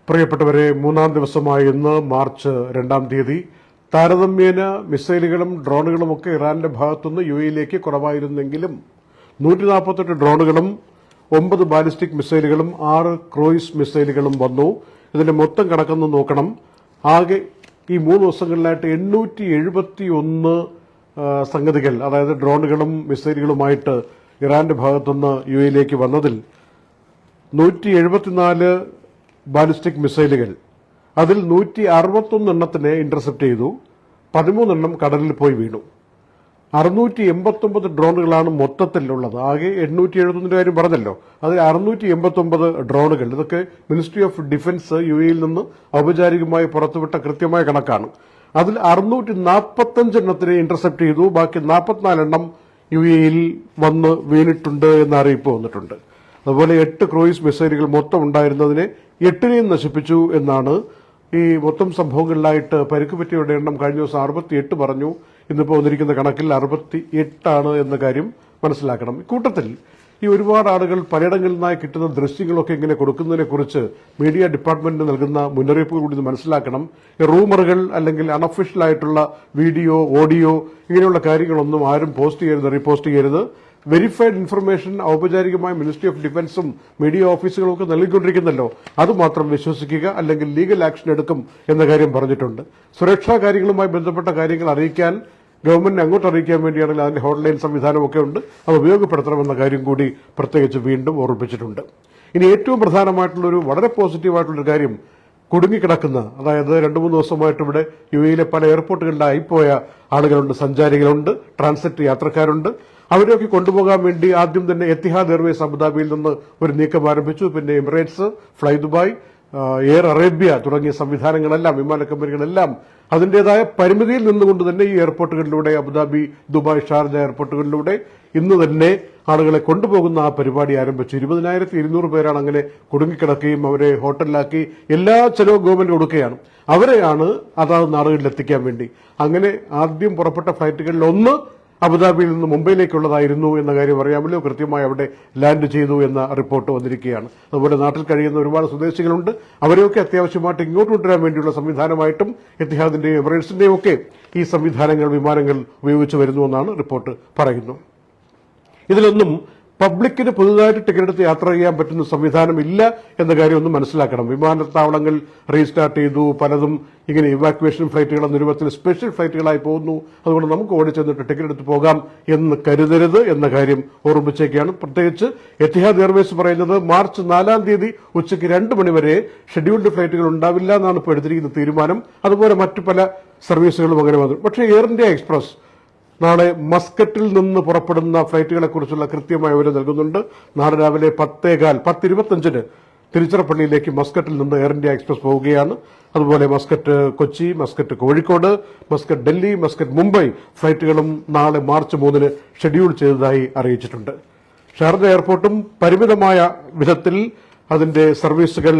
പ്രിയപ്പെട്ടവരെ, മൂന്നാം ദിവസമായ ഇന്ന് മാർച്ച് 2-ാം തീയതി താരതമ്യേന മിസൈലുകളും ഡ്രോണുകളുമൊക്കെ ഇറാന്റെ ഭാഗത്തുനിന്ന് യുഎഇയിലേക്ക് കുറവായിരുന്നെങ്കിലും 148 ഡ്രോണുകളും 9 ബാലിസ്റ്റിക് മിസൈലുകളും 6 ക്രൂയിസ് മിസൈലുകളും വന്നു. ഇതിന്റെ മൊത്തം കണക്കൊന്ന് നോക്കണം. ആകെ ഈ 3 ദിവസങ്ങളിലായിട്ട് 871 സംഗതികൾ, അതായത് ഡ്രോണുകളും മിസൈലുകളുമായിട്ട് ഇറാന്റെ ഭാഗത്തുനിന്ന് യുഎഇയിലേക്ക് വന്നതിൽ 174 ബാലിസ്റ്റിക് മിസൈലുകൾ, അതിൽ 161 എണ്ണത്തിനെ ഇന്റർസെപ്റ്റ് ചെയ്തു. 13 എണ്ണം കടലിൽ പോയി വീണു. 689 ഡ്രോണുകളാണ് മൊത്തത്തിലുള്ളത്. ആകെ 871 കാര്യം പറഞ്ഞല്ലോ, അതിൽ 689 ഡ്രോണുകൾ. ഇതൊക്കെ മിനിസ്ട്രി ഓഫ് ഡിഫൻസ് യുഎഇയിൽ നിന്ന് ഔപചാരികമായി പുറത്തുവിട്ട കൃത്യമായ കണക്കാണ്. അതിൽ 645 എണ്ണത്തിനെ ഇന്റർസെപ്റ്റ് ചെയ്തു. ബാക്കി 44 എണ്ണം യുഎഇയിൽ വന്ന് വീണിട്ടുണ്ട് എന്ന അറിയിപ്പ് വന്നിട്ടുണ്ട്. അതുപോലെ 8 ക്രൂയിസ് മിസൈലുകൾ മൊത്തം ഉണ്ടായിരുന്നതിനെ 8നെയും നശിപ്പിച്ചു എന്നാണ്. ഈ മൊത്തം സംഭവങ്ങളിലായിട്ട് പരിക്ക് പറ്റിയവരുടെ എണ്ണം കഴിഞ്ഞ ദിവസം 68 പറഞ്ഞു. ഇന്നിപ്പോൾ വന്നിരിക്കുന്ന കണക്കിൽ 68 എന്ന കാര്യം മനസ്സിലാക്കണം. ഇക്കൂട്ടത്തിൽ ഈ ഒരുപാട് ആളുകൾ പലയിടങ്ങളിൽ നിന്നായി കിട്ടുന്ന ദൃശ്യങ്ങളൊക്കെ ഇങ്ങനെ കൊടുക്കുന്നതിനെ കുറിച്ച് മീഡിയ ഡിപ്പാർട്ട്മെന്റ് നൽകുന്ന മുന്നറിയിപ്പുകൾ കൂടി മനസ്സിലാക്കണം. ഈ റൂമറുകൾ അല്ലെങ്കിൽ അൺഒഫീഷ്യൽ ആയിട്ടുള്ള വീഡിയോ, ഓഡിയോ ഇങ്ങനെയുള്ള കാര്യങ്ങളൊന്നും ആരും പോസ്റ്റ് ചെയ്യരുത്, റീപോസ്റ്റ് ചെയ്യരുത്. വെരിഫൈഡ് ഇൻഫർമേഷൻ ഔപചാരികമായ മിനിസ്ട്രി ഓഫ് ഡിഫൻസും മീഡിയ ഓഫീസുകളും ഒക്കെ നൽകിക്കൊണ്ടിരിക്കുന്നല്ലോ, അത് മാത്രം വിശ്വസിക്കുക, അല്ലെങ്കിൽ ലീഗൽ ആക്ഷൻ എടുക്കും എന്ന കാര്യം പറഞ്ഞിട്ടുണ്ട്. സുരക്ഷാ കാര്യങ്ങളുമായി ബന്ധപ്പെട്ട കാര്യങ്ങൾ അറിയിക്കാൻ ഗവൺമെന്റിനെ അങ്ങോട്ട് അറിയിക്കാൻ വേണ്ടിയാണെങ്കിൽ അതിന്റെ ഹോട്ട്ലൈൻ സംവിധാനമൊക്കെ ഉണ്ട്, അത് ഉപയോഗപ്പെടുത്തണമെന്ന കാര്യം കൂടി പ്രത്യേകിച്ച് വീണ്ടും ഓർമ്മിപ്പിച്ചിട്ടുണ്ട്. ഇനി ഏറ്റവും പ്രധാനമായിട്ടുള്ളൊരു വളരെ പോസിറ്റീവായിട്ടുള്ളൊരു കാര്യം, കുടുങ്ങിക്കിടക്കുന്ന, അതായത് 2-3 ദിവസമായിട്ട് ഇവിടെ യുഎഇയിലെ പല എയർപോർട്ടുകളിലായി പോയ ആളുകളുണ്ട്, സഞ്ചാരികളുണ്ട്, ട്രാൻസിറ്റ് യാത്രക്കാരുണ്ട്. അവരെയൊക്കെ കൊണ്ടുപോകാൻ വേണ്ടി ആദ്യം തന്നെ എത്തിഹാദ് എയർവേസ് അബുദാബിയിൽ നിന്ന് ഒരു നീക്കം ആരംഭിച്ചു. പിന്നെ Emirates, fly Dubai, air Arabia തുടങ്ങിയ സംവിധാനങ്ങളെല്ലാം, വിമാന കമ്പനികളെല്ലാം അതിന്റേതായ പരിമിതിയിൽ നിന്നുകൊണ്ട് തന്നെ ഈ എയർപോർട്ടുകളിലൂടെ, അബുദാബി, ദുബായ്, ഷാർജ എയർപോർട്ടുകളിലൂടെ ഇന്ന് തന്നെ ആളുകളെ കൊണ്ടുപോകുന്ന ആ പരിപാടി ആരംഭിച്ചു. 20,200 പേരാണ് അങ്ങനെ കുടുങ്ങിക്കിടക്കുകയും അവരെ ഹോട്ടലിലാക്കി എല്ലാ ചെലവും ഗവൺമെന്റ് കൊടുക്കുകയാണ്. അവരെയാണ് അതാത് നാടുകളിൽ എത്തിക്കാൻ വേണ്ടി. അങ്ങനെ ആദ്യം പുറപ്പെട്ട ഫ്ലൈറ്റുകളിൽ ഒന്ന് അബുദാബിയിൽ നിന്ന് മുംബൈയിലേക്കുള്ളതായിരുന്നു എന്ന കാര്യം അറിയാമല്ലോ. കൃത്യമായി അവിടെ ലാൻഡ് ചെയ്തു എന്ന റിപ്പോർട്ട് വന്നിരിക്കുകയാണ്. അതുപോലെ നാട്ടിൽ കഴിയുന്ന ഒരുപാട് സ്വദേശികളുണ്ട്. അവരെയൊക്കെ അത്യാവശ്യമായിട്ട് ഇങ്ങോട്ട് കൊണ്ടുവരാൻ വേണ്ടിയുള്ള സംവിധാനമായിട്ടും എത്തിഹാദിന്റെയും എമിറേറ്റ്സിന്റെയും ഒക്കെ ഈ സംവിധാനങ്ങൾ, വിമാനങ്ങൾ ഉപയോഗിച്ചു വരുന്നുവെന്നാണ് റിപ്പോർട്ട് പറയുന്നു. ഇതിലൊന്നും പബ്ലിക്കിന് പുതുതായിട്ട് ടിക്കറ്റ് എടുത്ത് യാത്ര ചെയ്യാൻ പറ്റുന്ന സംവിധാനം ഇല്ല എന്ന കാര്യം ഒന്ന് മനസ്സിലാക്കണം. വിമാനത്താവളങ്ങൾ റീസ്റ്റാർട്ട് ചെയ്തു, പലതും ഇങ്ങനെ ഇവാക്യുവേഷൻ ഫ്ലൈറ്റുകൾ എന്ന രൂപത്തിൽ സ്പെഷ്യൽ ഫ്ലൈറ്റുകളായി പോകുന്നു. അതുകൊണ്ട് നമുക്ക് ഓടിച്ചെന്നിട്ട് ടിക്കറ്റ് എടുത്ത് പോകാം എന്ന് കരുതരുത് എന്ന കാര്യം ഓർമ്മിച്ചേക്കാണ്. പ്രത്യേകിച്ച് എത്തിഹാദ് എയർവേസ് പറയുന്നത് മാർച്ച് 4-ാം തീയതി ഉച്ചയ്ക്ക് 2 മണി വരെ ഷെഡ്യൂൾഡ് ഫ്ലൈറ്റുകൾ ഉണ്ടാവില്ല എന്നാണ് ഇപ്പോൾ എടുത്തിരിക്കുന്ന തീരുമാനം. അതുപോലെ മറ്റു പല സർവീസുകളും അങ്ങനെ വന്നു. പക്ഷേ എയർ ഇന്ത്യ എക്സ്പ്രസ് നാളെ മസ്കറ്റിൽ നിന്ന് പുറപ്പെടുന്ന ഫ്ലൈറ്റുകളെ കുറിച്ചുള്ള കൃത്യമായ വിവരം നൽകുന്നുണ്ട്. നാളെ രാവിലെ 10:25 തിരുച്ചിറപ്പള്ളിയിലേക്ക് മസ്കറ്റിൽ നിന്ന് എയർ ഇന്ത്യ എക്സ്പ്രസ് പോവുകയാണ്. അതുപോലെ Muscat Kochi, Muscat Kozhikode, Muscat Delhi, Muscat Mumbai ഫ്ലൈറ്റുകളും നാളെ മാർച്ച് 3-ന് ഷെഡ്യൂൾ ചെയ്തതായി അറിയിച്ചിട്ടുണ്ട്. ഷാർജ എയർപോർട്ടും പരിമിതമായ വിധത്തിൽ അതിന്റെ സർവീസുകൾ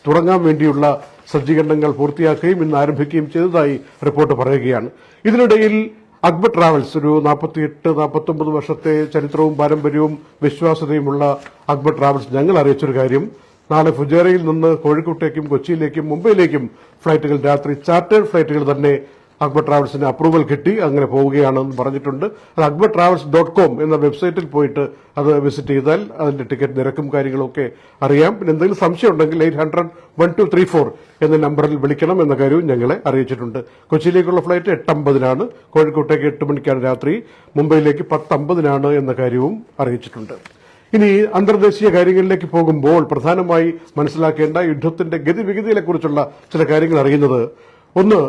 തുടങ്ങാൻ വേണ്ടിയുള്ള സജ്ജീകരണങ്ങൾ പൂർത്തിയാക്കുകയും ഇന്ന് ആരംഭിക്കുകയും ചെയ്തതായി റിപ്പോർട്ട് പറയുകയാണ്. ഇതിനിടയിൽ അക്ബർ ട്രാവൽസ്, ഒരു 48-49 വർഷത്തെ ചരിത്രവും പാരമ്പര്യവും വിശ്വാസ്യതയുമുള്ള അക്ബർ ട്രാവൽസ് ഞങ്ങൾ അറിയിച്ചൊരു കാര്യം, നാളെ ഫുജേറയിൽ നിന്ന് കോഴിക്കോട്ടേക്കും കൊച്ചിയിലേക്കും മുംബൈയിലേക്കും ഫ്ലൈറ്റുകൾ രാത്രി ചാർട്ടേഡ് ഫ്ലൈറ്റുകൾ തന്നെ അക്ബർ ട്രാവൽസിന് അപ്രൂവൽ കിട്ടി, അങ്ങനെ പോവുകയാണെന്ന് പറഞ്ഞിട്ടുണ്ട്. അത് akbartravels.com എന്ന വെബ്സൈറ്റിൽ പോയിട്ട് അത് വിസിറ്റ് ചെയ്താൽ അതിന്റെ ടിക്കറ്റ് നിരക്കും കാര്യങ്ങളൊക്കെ അറിയാം. പിന്നെ എന്തെങ്കിലും സംശയം ഉണ്ടെങ്കിൽ 800-1234 എന്ന നമ്പറിൽ വിളിക്കണം എന്ന കാര്യവും ഞങ്ങളെ അറിയിച്ചിട്ടുണ്ട്. കൊച്ചിയിലേക്കുള്ള ഫ്ലൈറ്റ് 8:50-നാണ്, കോഴിക്കോട്ടേക്ക് 8 മണിക്കാണ് രാത്രി, മുംബൈയിലേക്ക് 10:50-നാണ് എന്ന കാര്യവും അറിയിച്ചിട്ടുണ്ട്. ഇനി അന്തർദേശീയ കാര്യങ്ങളിലേക്ക് പോകുമ്പോൾ പ്രധാനമായി മനസ്സിലാക്കേണ്ട യുദ്ധത്തിന്റെ ഗതിവിഗതികളെക്കുറിച്ചുള്ള ചില കാര്യങ്ങൾ അറിയുന്നത്, ഒന്ന്,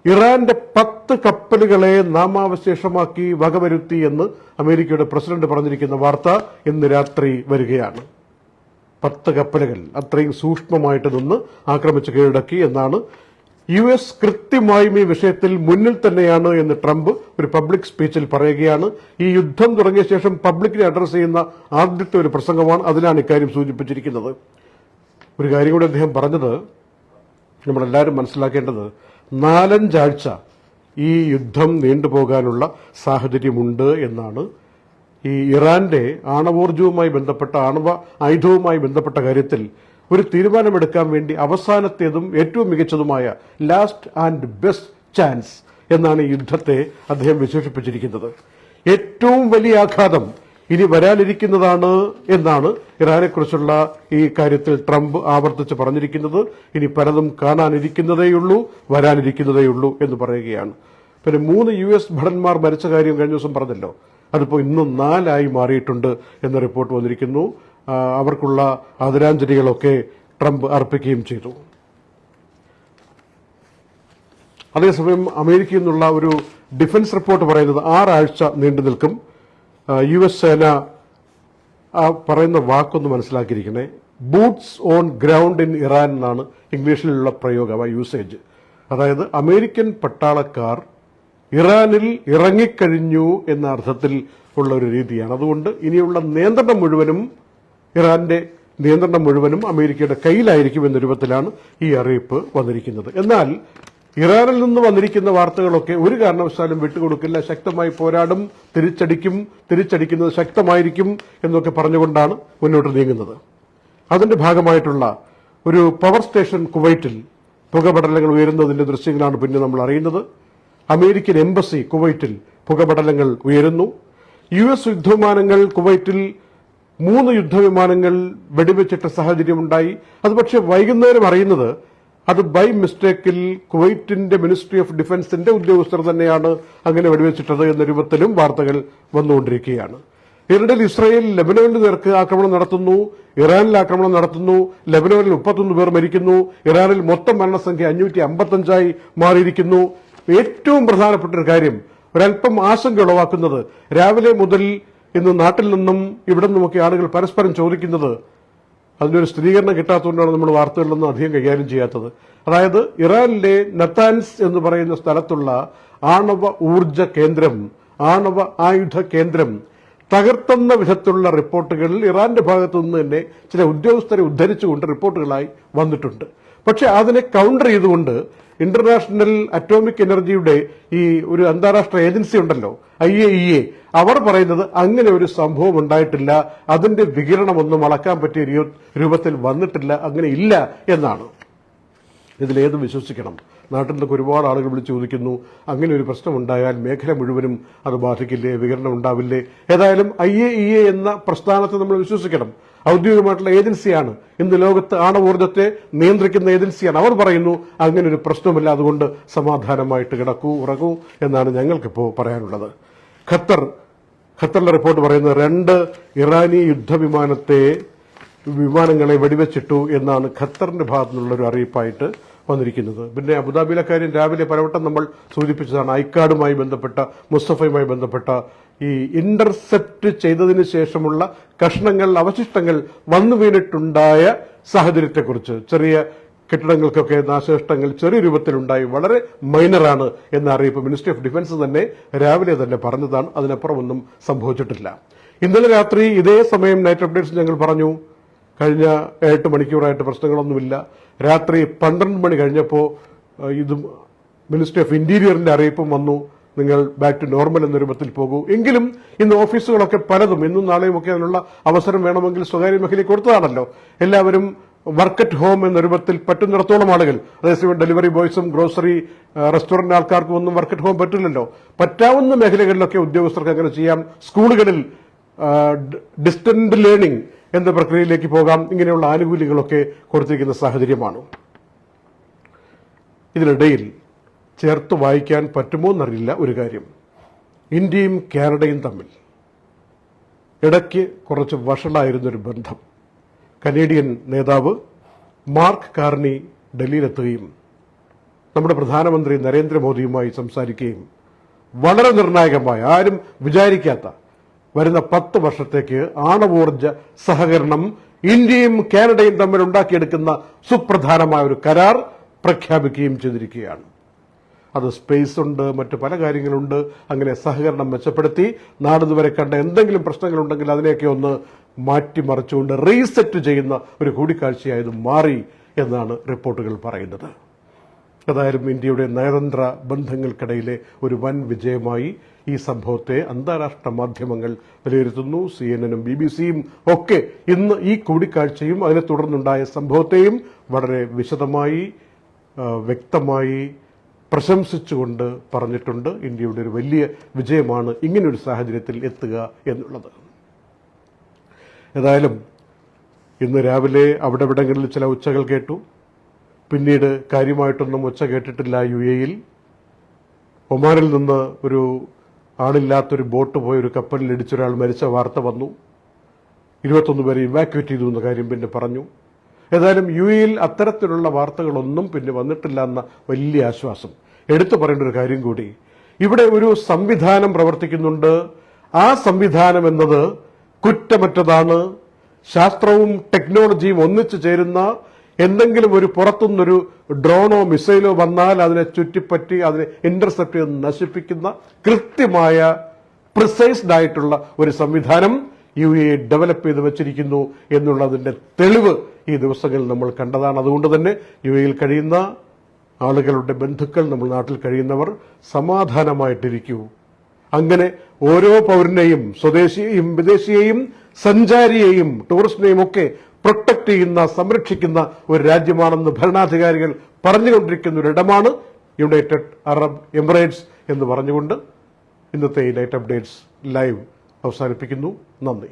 ഇറാന്റെ 10 കപ്പലുകളെ നാമാവശേഷമാക്കി വകവരുത്തി എന്ന് അമേരിക്കയുടെ പ്രസിഡന്റ് പറഞ്ഞിരിക്കുന്ന വാർത്ത ഇന്ന് രാത്രി വരികയാണ്. 10 കപ്പലുകൾ അത്രയും സൂക്ഷ്മമായിട്ട് നിന്ന് ആക്രമിച്ച് കീഴടക്കി എന്നാണ്. US കൃത്യമായും ഈ വിഷയത്തിൽ മുന്നിൽ തന്നെയാണ് എന്ന് ട്രംപ് ഒരു പബ്ലിക് സ്പീച്ചിൽ പറയുകയാണ്. ഈ യുദ്ധം തുടങ്ങിയ ശേഷം പബ്ലിക്കിനെ അഡ്രസ് ചെയ്യുന്ന ആദ്യത്തെ ഒരു പ്രസംഗമാണ്. അതിലാണ് ഇക്കാര്യം സൂചിപ്പിച്ചിരിക്കുന്നത്. ഒരു കാര്യം കൂടി അദ്ദേഹം പറഞ്ഞത് നമ്മളെല്ലാവരും മനസ്സിലാക്കേണ്ടത്, 4-5 ആഴ്ച ഈ യുദ്ധം നീണ്ടുപോകാനുള്ള സാഹചര്യമുണ്ട് എന്നാണ്. ഈ ഇറാന്റെ ആണവോർജവുമായി ബന്ധപ്പെട്ട, ആണവ ആയുധവുമായി ബന്ധപ്പെട്ട കാര്യത്തിൽ ഒരു തീരുമാനമെടുക്കാൻ വേണ്ടി അവസാനത്തേതും ഏറ്റവും മികച്ചതുമായ ലാസ്റ്റ് ആൻഡ് ബെസ്റ്റ് ചാൻസ് എന്നാണ് ഈ യുദ്ധത്തെ അദ്ദേഹം വിശേഷിപ്പിച്ചിരിക്കുന്നത്. ഏറ്റവും വലിയ ആഘാതം ഇനി വരാനിരിക്കുന്നതാണ് എന്നാണ് ഇറാനെക്കുറിച്ചുള്ള ഈ കാര്യത്തിൽ ട്രംപ് ആവർത്തിച്ച് പറഞ്ഞിരിക്കുന്നത്. ഇനി പലതും കാണാനിരിക്കുന്നതേയുള്ളൂ, വരാനിരിക്കുന്നതേയുള്ളൂ എന്ന് പറയുകയാണ്. പിന്നെ 3 US ഭടന്മാർ മരിച്ച കാര്യം കഴിഞ്ഞ ദിവസം പറഞ്ഞല്ലോ, അതിപ്പോൾ ഇന്ന് 4 മാറിയിട്ടുണ്ട് എന്ന റിപ്പോർട്ട് വന്നിരിക്കുന്നു. അവർക്കുള്ള ആദരാഞ്ജലികളൊക്കെ ട്രംപ് അർപ്പിക്കുകയും ചെയ്തു. അതേസമയം അമേരിക്കയിൽ നിന്നുള്ള ഒരു ഡിഫൻസ് റിപ്പോർട്ട് പറയുന്നത് 6 ആഴ്ച നീണ്ടു നിൽക്കും. US സേന പറയുന്ന വാക്കൊന്ന് മനസ്സിലാക്കിയിരിക്കണേ, boots on ground in Iran എന്നാണ് ഇംഗ്ലീഷിലുള്ള പ്രയോഗം, യൂസേജ്. അതായത് അമേരിക്കൻ പട്ടാളക്കാർ ഇറാനിൽ ഇറങ്ങിക്കഴിഞ്ഞു എന്ന അർത്ഥത്തിൽ ഉള്ള ഒരു രീതിയാണ്. അതുകൊണ്ട് ഇനിയുള്ള നിയന്ത്രണം മുഴുവനും ഇറാന്റെ നിയന്ത്രണം മുഴുവനും അമേരിക്കയുടെ കയ്യിലായിരിക്കും എന്ന രൂപത്തിലാണ് ഈ അറിയിപ്പ് വന്നിരിക്കുന്നത്. എന്നാൽ ഇറാനിൽ നിന്ന് വന്നിരിക്കുന്ന വാർത്തകളൊക്കെ ഒരു കാരണവശാലും വിട്ടുകൊടുക്കില്ല, ശക്തമായി പോരാടും, തിരിച്ചടിക്കുന്നത് ശക്തമായിരിക്കും എന്നൊക്കെ പറഞ്ഞുകൊണ്ടാണ് മുന്നോട്ട് നീങ്ങുന്നത്. അതിന്റെ ഭാഗമായിട്ടുള്ള ഒരു പവർ സ്റ്റേഷൻ കുവൈറ്റിൽ പുകപടലങ്ങൾ ഉയരുന്നതിന്റെ ദൃശ്യങ്ങളാണ് പിന്നെ നമ്മൾ അറിയുന്നത്. അമേരിക്കൻ എംബസി കുവൈറ്റിൽ പുകപടലങ്ങൾ ഉയരുന്നു. US യുദ്ധവിമാനങ്ങൾ കുവൈറ്റിൽ 3 യുദ്ധവിമാനങ്ങൾ വെടിവെച്ചിട്ട സാഹചര്യമുണ്ടായി. അത് പക്ഷേ വൈകുന്നേരം അറിയുന്നത് അത് ബൈ മിസ്റ്റേക്കിൽ കുവൈറ്റിന്റെ മിനിസ്ട്രി ഓഫ് ഡിഫൻസിന്റെ ഉദ്യോഗസ്ഥർ തന്നെയാണ് അങ്ങനെ വെടിവെച്ചിട്ടത് എന്ന രൂപത്തിലും വാർത്തകൾ വന്നുകൊണ്ടിരിക്കുകയാണ്. ഇതിനിടയിൽ ഇസ്രായേൽ ലെബനോനിൽ നേർക്ക് ആക്രമണം നടത്തുന്നു, ഇറാനിൽ ആക്രമണം നടത്തുന്നു. ലെബനോനിൽ 31 പേർ മരിക്കുന്നു. ഇറാനിൽ മൊത്തം മരണസംഖ്യ 555 മാറിയിരിക്കുന്നു. ഏറ്റവും പ്രധാനപ്പെട്ട ഒരു കാര്യം, ഒരല്പം ആശങ്ക ഉളവാക്കുന്നത്, രാവിലെ മുതൽ ഇന്ന് നാട്ടിൽ നിന്നും ഇവിടെ നിന്നുമൊക്കെ ആളുകൾ പരസ്പരം ചോദിക്കുന്നത്, അതിനൊരു സ്ഥിരീകരണം കിട്ടാത്തതുകൊണ്ടാണ് നമ്മൾ വാർത്തകളിലൊന്നും അധികം കൈകാര്യം ചെയ്യാത്തത്. അതായത് ഇറാനിലെ നത്താൻസ് എന്ന് പറയുന്ന സ്ഥലത്തുള്ള ആണവ ഊർജ കേന്ദ്രം, ആണവ ആയുധ കേന്ദ്രം തകർത്തെന്ന വിധത്തിലുള്ള റിപ്പോർട്ടുകൾ ഇറാന്റെ ഭാഗത്തു നിന്ന് തന്നെ ചില ഉദ്യോഗസ്ഥരെ ഉദ്ധരിച്ചുകൊണ്ട് റിപ്പോർട്ടുകളായി വന്നിട്ടുണ്ട്. പക്ഷെ അതിനെ കൗണ്ടർ ചെയ്തുകൊണ്ട് ഇന്റർനാഷണൽ അറ്റോമിക് എനർജിയുടെ ഈ ഒരു അന്താരാഷ്ട്ര ഏജൻസി ഉണ്ടല്ലോ, IAEA, അവർ പറയുന്നത് അങ്ങനെ ഒരു സംഭവം ഉണ്ടായിട്ടില്ല, അതിന്റെ വികിരണമൊന്നും അളക്കാൻ പറ്റിയ രൂപത്തിൽ വന്നിട്ടില്ല, അങ്ങനെ ഇല്ല എന്നാണ്. ഇതിലേത് വിശ്വസിക്കണം? നാട്ടിൽ നിന്നൊക്കെ ഒരുപാട് ആളുകൾ വിളിച്ച് ചോദിക്കുന്നു, അങ്ങനെ ഒരു പ്രശ്നം ഉണ്ടായാൽ മേഖല മുഴുവനും അത് ബാധിക്കില്ലേ, വികിരണം ഉണ്ടാവില്ലേ? ഏതായാലും IAEA എന്ന പ്രസ്ഥാനത്തെ നമ്മൾ വിശ്വസിക്കണം. ഔദ്യോഗികമായിട്ടുള്ള ഏജൻസിയാണ്, ഇന്ന് ലോകത്ത് ആണവോർജ്ജത്തെ നിയന്ത്രിക്കുന്ന ഏജൻസിയാണ്. അവർ പറയുന്നു അങ്ങനെ ഒരു പ്രശ്നമില്ല, അതുകൊണ്ട് സമാധാനമായിട്ട് കിടക്കൂ, ഉറങ്ങൂ എന്നാണ് ഞങ്ങൾക്കിപ്പോൾ പറയാനുള്ളത്. ഖത്തറിലെ റിപ്പോർട്ട് പറയുന്നത് 2 ഇറാനി വിമാനങ്ങളെ വെടിവെച്ചിട്ടു എന്നാണ് ഖത്തറിന്റെ ഭാഗത്തു നിന്നുള്ള ഒരു അറിയിപ്പായിട്ട് വന്നിരിക്കുന്നത്. പിന്നെ അബുദാബിയിലെ കാര്യം രാവിലെ പലവട്ടം നമ്മൾ സൂചിപ്പിച്ചതാണ്. ഐക്കാഡുമായി ബന്ധപ്പെട്ട, മുസ്തഫയുമായി ബന്ധപ്പെട്ട ഈ ഇന്റർസെപ്റ്റ് ചെയ്തതിനു ശേഷമുള്ള കഷ്ണങ്ങൾ, അവശിഷ്ടങ്ങൾ വന്നു വീണിട്ടുണ്ടായ സാഹചര്യത്തെക്കുറിച്ച്, ചെറിയ കെട്ടിടങ്ങൾക്കൊക്കെ നാശനഷ്ടങ്ങൾ ചെറിയ രൂപത്തിലുണ്ടായി, വളരെ മൈനറാണ് എന്ന അറിയിപ്പ് മിനിസ്ട്രി ഓഫ് ഡിഫൻസ് തന്നെ രാവിലെ തന്നെ പറഞ്ഞതാണ്. അതിനപ്പുറമൊന്നും സംഭവിച്ചിട്ടില്ല. ഇന്നലെ രാത്രി ഇതേ സമയം നൈറ്റ് അപ്ഡേറ്റ്സ് ഞങ്ങൾ പറഞ്ഞു, കഴിഞ്ഞ 8 മണിക്കൂറായിട്ട് പ്രശ്നങ്ങളൊന്നുമില്ല. രാത്രി 12 മണി കഴിഞ്ഞപ്പോൾ ഇതും മിനിസ്ട്രി ഓഫ് ഇന്റീരിയറിന്റെ അറിയിപ്പും വന്നു, നിങ്ങൾ ബാക്ക് ടു നോർമൽ എന്ന രൂപത്തിൽ പോകൂ. എങ്കിലും ഇന്ന് ഓഫീസുകളൊക്കെ പലതും ഇന്നും നാളെയും ഒക്കെ അതിനുള്ള അവസരം വേണമെങ്കിൽ സ്വകാര്യ മേഖലയിൽ കൊടുത്തതാണല്ലോ. എല്ലാവരും വർക്ക് അറ്റ് ഹോം എന്ന രൂപത്തിൽ പറ്റുന്നിടത്തോളം ആളുകൾ, അതേസമയം ഡെലിവറി ബോയ്സും ഗ്രോസറി റെസ്റ്റോറന്റ് ആൾക്കാർക്കും ഒന്നും വർക്ക് അറ്റ് ഹോം പറ്റില്ലല്ലോ. പറ്റാവുന്ന മേഖലകളിലൊക്കെ ഉദ്യോഗസ്ഥർക്ക് അങ്ങനെ ചെയ്യാം. സ്കൂളുകളിൽ ഡിസ്റ്റന്റ് ലേണിംഗ് എന്ന പ്രക്രിയയിലേക്ക് പോകാം. ഇങ്ങനെയുള്ള ആനുകൂല്യങ്ങളൊക്കെ കൊടുത്തിരിക്കുന്ന സാഹചര്യമാണ്. ഇതിനിടയിൽ ചേർത്ത് വായിക്കാൻ പറ്റുമോ എന്നറിയില്ല ഒരു കാര്യം, ഇന്ത്യയും കാനഡയും തമ്മിൽ ഇടയ്ക്ക് കുറച്ച് വഷളായിരുന്നൊരു ബന്ധം. കനേഡിയൻ നേതാവ് മാർക്ക് കാർണി ഡൽഹിയിലെത്തുകയും നമ്മുടെ പ്രധാനമന്ത്രി നരേന്ദ്രമോദിയുമായി സംസാരിക്കുകയും വളരെ നിർണായകമായ, ആരും വിചാരിക്കാത്ത വരുന്ന 10 വർഷത്തേക്ക് ആണവോർജ സഹകരണം ഇന്ത്യയും കാനഡയും തമ്മിൽ ഉണ്ടാക്കിയെടുക്കുന്ന സുപ്രധാനമായ ഒരു കരാർ പ്രഖ്യാപിക്കുകയും ചെയ്തിരിക്കുകയാണ്. അത് സ്പേസ് ഉണ്ട്, മറ്റു പല കാര്യങ്ങളുണ്ട്. അങ്ങനെ സഹകരണം മെച്ചപ്പെടുത്തി നാടിതുവരെ കണ്ട എന്തെങ്കിലും പ്രശ്നങ്ങളുണ്ടെങ്കിൽ അതിനെയൊക്കെ ഒന്ന് മാറ്റിമറിച്ചുകൊണ്ട് റീസെറ്റ് ചെയ്യുന്ന ഒരു കൂടിക്കാഴ്ചയായത് മാറി എന്നാണ് റിപ്പോർട്ടുകൾ പറയുന്നത്. ഏതായാലും ഇന്ത്യയുടെ നയതന്ത്ര ബന്ധങ്ങൾക്കിടയിലെ ഒരു വൻ വിജയമായി ഈ സംഭവത്തെ അന്താരാഷ്ട്ര മാധ്യമങ്ങൾ വിലയിരുത്തുന്നു. CNN-ഉം BBC-യും ഒക്കെ ഇന്ന് ഈ കൂടിക്കാഴ്ചയും അതിനെ തുടർന്നുണ്ടായ സംഭവത്തെയും വളരെ വിശദമായി വ്യക്തമായി പ്രശംസിച്ചുകൊണ്ട് പറഞ്ഞിട്ടുണ്ട്. ഇന്ത്യയുടെ ഒരു വലിയ വിജയമാണ് ഇങ്ങനൊരു സാഹചര്യത്തിൽ എത്തുക എന്നുള്ളത്. ഏതായാലും ഇന്ന് രാവിലെ അവിടെവിടങ്ങളിൽ ചില ഒച്ചകൾ കേട്ടു. പിന്നീട് കാര്യമായിട്ടൊന്നും ഒച്ച കേട്ടിട്ടില്ല. UAE-യിൽ ഒമാനിൽ നിന്ന് ഒരു ആളില്ലാത്തൊരു ബോട്ട് പോയ ഒരു കപ്പലിൽ ഇടിച്ചൊരാൾ മരിച്ച വാർത്ത വന്നു. 21 പേരെ ഇവാക്യുവേറ്റ് ചെയ്തു എന്ന കാര്യം പിന്നെ പറഞ്ഞു. ഏതായാലും UAE-യിൽ അത്തരത്തിലുള്ള വാർത്തകളൊന്നും പിന്നെ വന്നിട്ടില്ല എന്ന വലിയ ആശ്വാസം. എടുത്തു പറയേണ്ട ഒരു കാര്യം കൂടി, ഇവിടെ ഒരു സംവിധാനം പ്രവർത്തിക്കുന്നുണ്ട്. ആ സംവിധാനം എന്നത് കുറ്റമറ്റതാണ്. ശാസ്ത്രവും ടെക്നോളജിയും ഒന്നിച്ചു ചേരുന്ന എന്തെങ്കിലും ഒരു പുറത്തുനിന്നൊരു ഡ്രോണോ മിസൈലോ വന്നാൽ അതിനെ ചുറ്റിപ്പറ്റി അതിനെ ഇന്റർസെപ്റ്റ് ചെയ്ത് നശിപ്പിക്കുന്ന കൃത്യമായ പ്രിസൈസ്ഡ് ആയിട്ടുള്ള ഒരു സംവിധാനം UAE ഡെവലപ്പ് ചെയ്ത് വെച്ചിരിക്കുന്നു എന്നുള്ളതിന്റെ തെളിവ് ഈ ദിവസങ്ങളിൽ നമ്മൾ കണ്ടതാണ്. അതുകൊണ്ട് തന്നെ UAE-യിൽ കഴിയുന്ന ആളുകളുടെ ബന്ധുക്കൾ, നമ്മൾ നാട്ടിൽ കഴിയുന്നവർ സമാധാനമായിട്ടിരിക്കൂ. അങ്ങനെ ഓരോ പൗരനെയും, സ്വദേശിയെയും വിദേശിയെയും സഞ്ചാരിയെയും ടൂറിസ്റ്റിനെയും ഒക്കെ പ്രൊട്ടക്ട് ചെയ്യുന്ന, സംരക്ഷിക്കുന്ന ഒരു രാജ്യമാണെന്ന് ഭരണാധികാരികൾ പറഞ്ഞുകൊണ്ടിരിക്കുന്ന ഒരിടമാണ് യുണൈറ്റഡ് അറബ് എമിറേറ്റ്സ് എന്ന് പറഞ്ഞുകൊണ്ട് ഇന്നത്തെ നൈറ്റ് അപ്ഡേറ്റ്സ് ലൈവ് അവസാനിപ്പിക്കുന്നു. നന്ദി.